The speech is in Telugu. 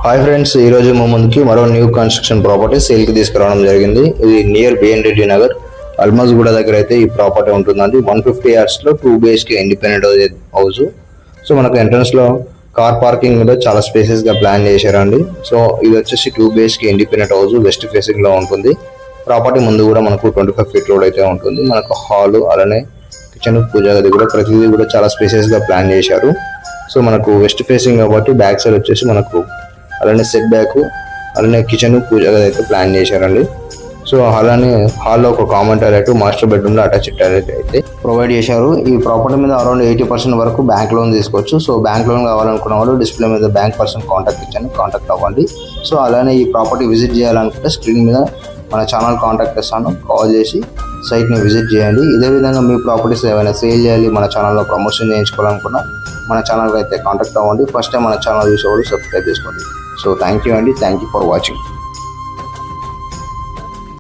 హాయ్ ఫ్రెండ్స్, ఈ రోజు మా ముందుకి మరో న్యూ కన్స్ట్రక్షన్ ప్రాపర్టీ సేల్ కి తీసుకురావడం జరిగింది. ఇది near B N Reddy Nagar Almasguda దగ్గర అయితే ఈ ప్రాపర్టీ ఉంటుందండి. 150 yards లో 2 BHK ఇండిపెండెంట్ హౌస్. సో మనకు ఎంట్రన్స్ లో కార్ పార్కింగ్ మీద చాలా స్పేసెస్ గా ప్లాన్ చేశారండి. సో ఇది వచ్చేసి 2 BHK independent house, west facing లో ఉంటుంది. ప్రాపర్టీ ముందు కూడా మనకు 25 feet రోడ్ అయితే ఉంటుంది. మనకు హాల్ అలానే కిచెన్, పూజ గది కూడా ప్రతిదీ కూడా చాలా స్పేసెస్ గా ప్లాన్ చేశారు. సో మనకు వెస్ట్ ఫేసింగ్ కాబట్టి బ్యాక్ సైడ్ వచ్చేసి మనకు అలానే సెట్ బ్యాక్, అలానే కిచెన్, పూజ గది అయితే ప్లాన్ చేశారండి. సో అలానే హాల్లో ఒక కామన్ టాయిలెట్, మాస్టర్ బెడ్రూమ్ లో అటాచ్డ్ టాయిలెట్ అయితే ప్రొవైడ్ చేశారు. ఈ ప్రాపర్టీ మీద అరౌండ్ 80% వరకు బ్యాంక్ లోన్ తీసుకోవచ్చు. సో బ్యాంక్ లోన్ కావాలనుకున్న వాళ్ళు డిస్ప్లే మీద బ్యాంక్ పర్సన్ కాంటాక్ట్ ఇచ్చాను, కాంటాక్ట్ అవ్వండి. సో అలానే ఈ ప్రాపర్టీ విజిట్ చేయాలనుకుంటే స్క్రీన్ మీద మన ఛానల్ కాంటాక్ట్ చేస్తాను, కాల్ చేసి సైట్ని విజిట్ చేయండి. ఇదే విధంగా మీ ప్రాపర్టీస్ ఏమైనా సేల్ చేయాలి, మన ఛానల్లో ప్రమోషన్ చేయించుకోవాలనుకున్నా మన ఛానల్కి అయితే కాంటాక్ట్ అవ్వండి. ఫస్ట్ టైం మన ఛానల్ చూసేవాళ్ళు సబ్స్క్రైబ్ చేసుకోండి. సో థ్యాంక్ యూ అండి, థ్యాంక్ యూ ఫర్ వాచింగ్.